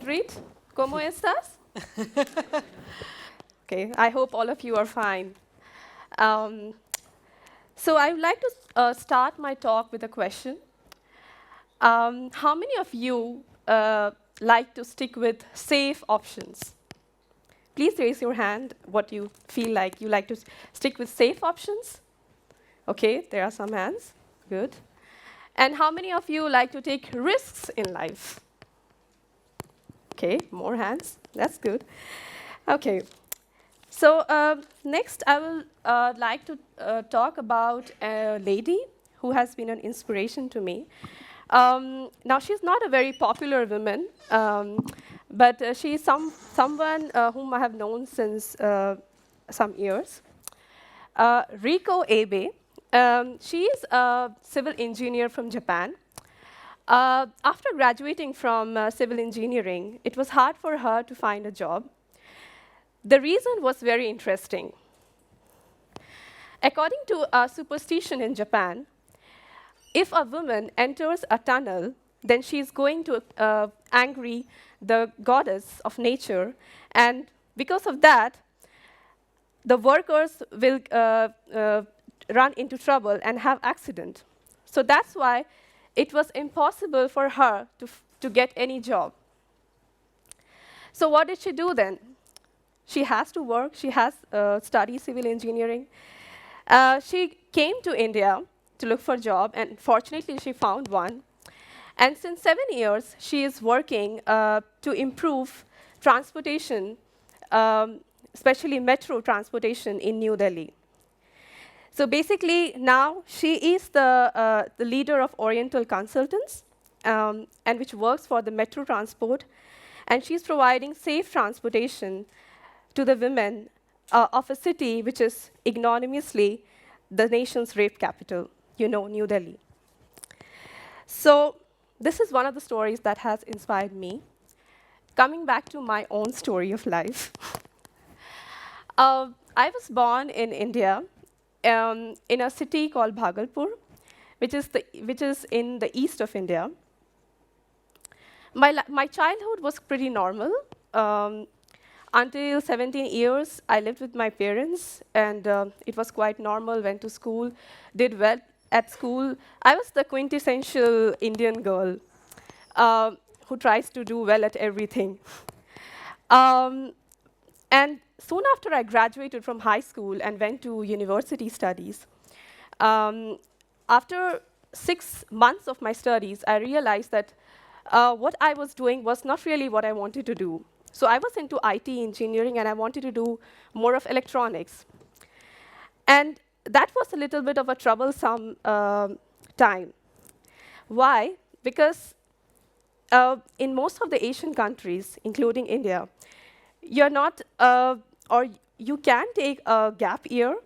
Ingrid, ¿cómo estás? Okay, I hope all of you are fine. Um, so I would like to start my talk with a question. How many of you like to stick with safe options? Please raise your hand what you feel like. You like to stick with safe options? Okay, there are some hands. Good. And how many of you like to take risks in life? Okay, more hands. That's good. Okay. So next, I will like to talk about a lady who has been an inspiration to me. Now, she's not a very popular woman, but she is someone whom I have known since some years. Riko Abe. She is a civil engineer from Japan. After graduating from civil engineering, it was hard for her to find a job. The reason was very interesting. According to a superstition in Japan, if a woman enters a tunnel, then she is going to angry the goddess of nature, and because of that, the workers will run into trouble and have accident. So that's why it was impossible for her to get any job. So what did she do then? She has to work. She has studied civil engineering. She came to India to look for a job, and fortunately, she found one. And since 7 years, she is working to improve transportation, especially metro transportation in New Delhi. So basically, now she is the leader of Oriental Consultants, and which works for the metro transport, and she's providing safe transportation to the women of a city which is ignominiously the nation's rape capital, New Delhi. So this is one of the stories that has inspired me. Coming back to my own story of life. I was born in India, in a city called Bhagalpur, which is in the east of India. My childhood was pretty normal. Until 17 years, I lived with my parents, and it was quite normal, went to school, did well at school. I was the quintessential Indian girl who tries to do well at everything. Um, and soon after I graduated from high school and went to university studies, um, after 6 months of my studies, I realized that what I was doing was not really what I wanted to do. So I was into IT engineering, and I wanted to do more of electronics. And that was a little bit of a troublesome time. Why? Because in most of the Asian countries, including India, you're not, or you can take a gap year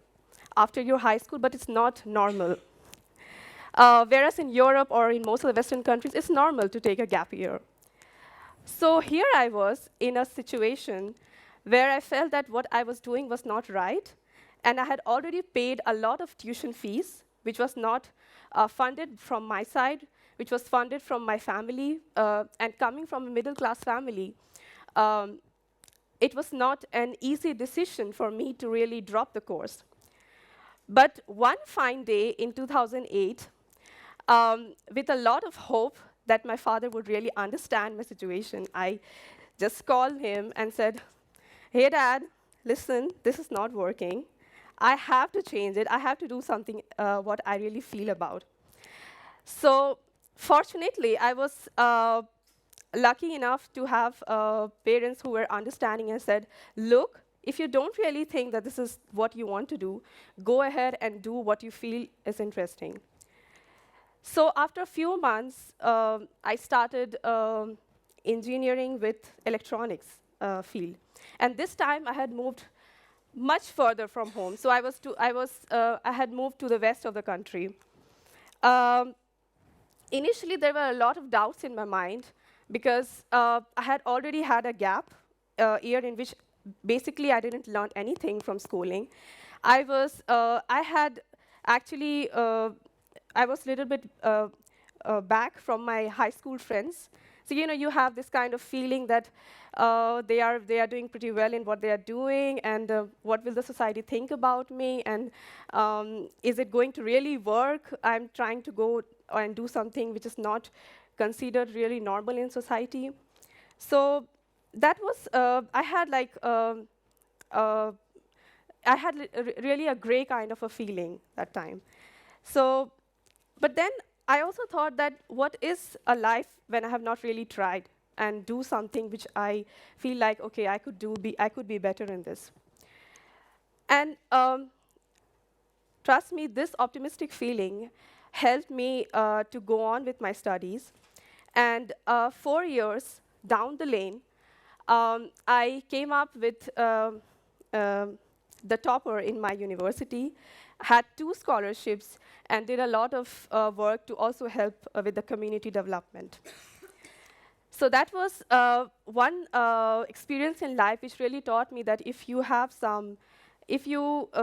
after your high school, but it's not normal. Whereas in Europe or in most of the Western countries, it's normal to take a gap year. So here I was in a situation where I felt that what I was doing was not right, and I had already paid a lot of tuition fees, which was not funded from my side, which was funded from my family, and coming from a middle-class family, um, it was not an easy decision for me to really drop the course. But one fine day in 2008, with a lot of hope that my father would really understand my situation, I just called him and said, "Hey, Dad, listen, this is not working. I have to change it. I have to do something what I really feel about." So fortunately, I was lucky enough to have parents who were understanding and said, "Look, if you don't really think that this is what you want to do, go ahead and do what you feel is interesting." So after a few months, I started engineering with electronics field. And this time I had moved much further from home. So I had moved to the west of the country. Um, Initially, there were a lot of doubts in my mind because I had already had a gap year in which basically I didn't learn anything from schooling. I had actually, I was a little bit back from my high school friends. So, you have this kind of feeling that they are doing pretty well in what they are doing, and what will the society think about me, and is it going to really work? I'm trying to go and do something which is not considered really normal in society. So that was, uh, I had really a gray kind of a feeling that time. So, but then I also thought that what is a life when I have not really tried and do something which I feel like, okay, I could be better in this. And trust me, this optimistic feeling helped me to go on with my studies. And 4 years down the lane, I came up with the topper in my university, had 2 scholarships, and did a lot of work to also help with the community development. So that was one experience in life which really taught me that if you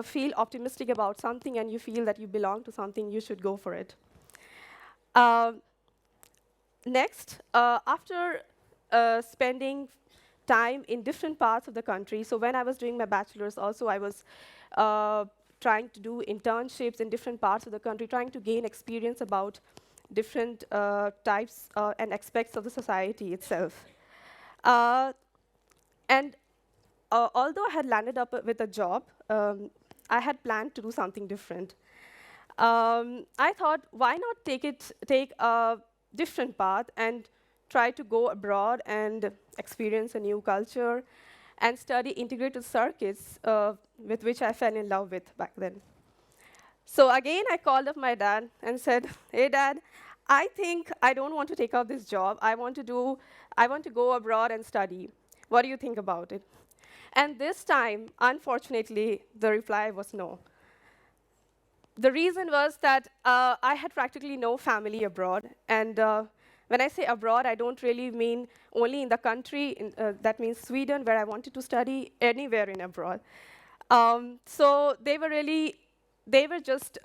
feel optimistic about something and you feel that you belong to something, you should go for it. Um, Next, after spending time in different parts of the country, so when I was doing my bachelor's also, I was trying to do internships in different parts of the country, trying to gain experience about different types and aspects of the society itself. Uh, and although I had landed up with a job, I had planned to do something different. I thought, why not take a different path and try to go abroad and experience a new culture and study integrated circuits, with which I fell in love with back then. So again, I called up my dad and said, "Hey, Dad, I think I don't want to take up this job. I want to go abroad and study. What do you think about it?" And this time, unfortunately, the reply was no. The reason was that I had practically no family abroad. And when I say abroad, I don't really mean only in the country. That means Sweden, where I wanted to study, anywhere in abroad. So they were just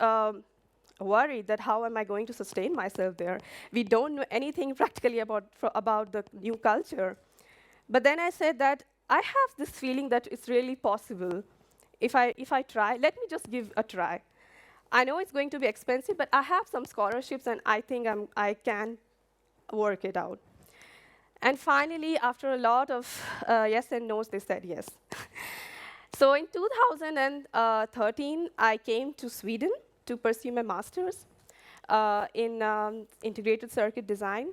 worried that how am I going to sustain myself there? We don't know anything practically about the new culture. But then I said that I have this feeling that it's really possible. If I try, let me just give a try. I know it's going to be expensive, but I have some scholarships, and I think I can work it out. And finally, after a lot of yes and no's, they said yes. So in 2013, I came to Sweden to pursue my master's in integrated circuit design.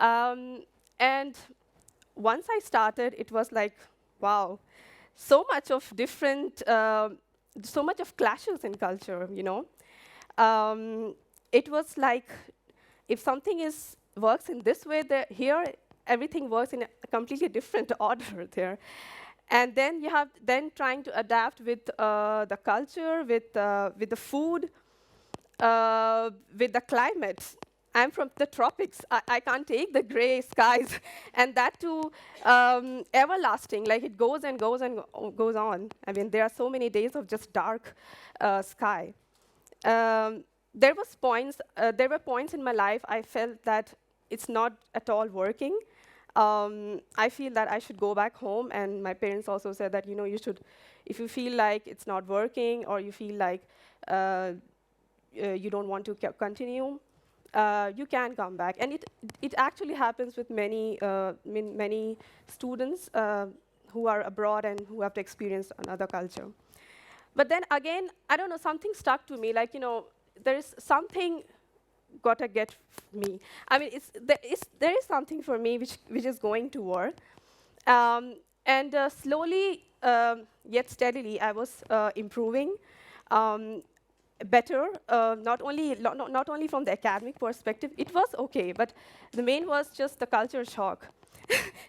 And once I started, it was like, wow, so much of different, so much of clashes in culture. It was like if something works in this way, here everything works in a completely different order there. And then you have trying to adapt with the culture, with the food, with the climate. I'm from the tropics. I can't take the gray skies, and that too everlasting. Like it goes and goes and goes on. I mean, there are so many days of just dark sky. There were points in my life I felt that it's not at all working. I feel that I should go back home, and my parents also said that you should, if you feel like it's not working or you feel like you don't want to continue, you can come back. And it actually happens with many students who are abroad and who have to experience another culture. But then again, I don't know, something stuck to me. Like, there is something gotta get me. I mean, there is something for me which is going to work. And slowly, yet steadily, I was improving. Better, not only from the academic perspective, it was okay, but the main was just the culture shock,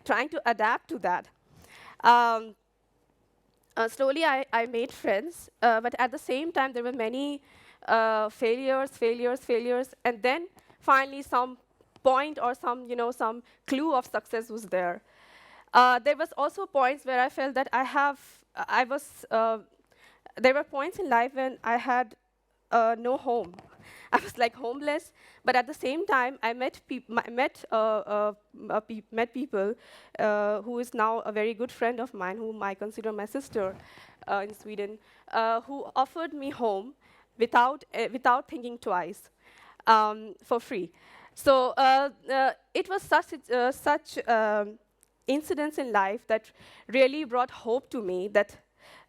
trying to adapt to that. Um, Slowly, I made friends, but at the same time, there were many failures, and then finally, some point or some clue of success was there. There was also points where I felt that I was. There were points in life when I had no home. I was like homeless, but at the same time, I met people who is now a very good friend of mine, whom I consider my sister in Sweden, who offered me home without thinking twice, for free. So it was such incidents in life that really brought hope to me that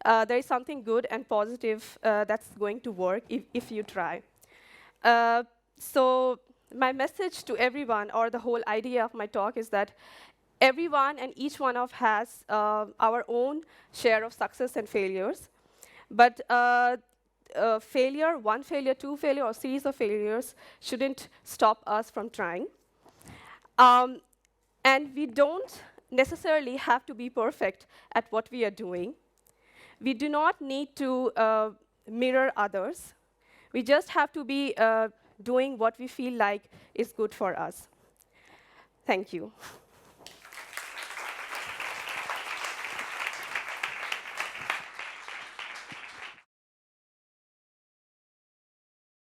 there is something good and positive that's going to work if you try. Uh, so my message to everyone, or the whole idea of my talk, is that everyone and each one of has our own share of success and failures. But failure, one failure, two failure, or series of failures shouldn't stop us from trying. Um, and we don't necessarily have to be perfect at what we are doing. We do not need to mirror others. We just have to be doing what we feel like is good for us. Thank you.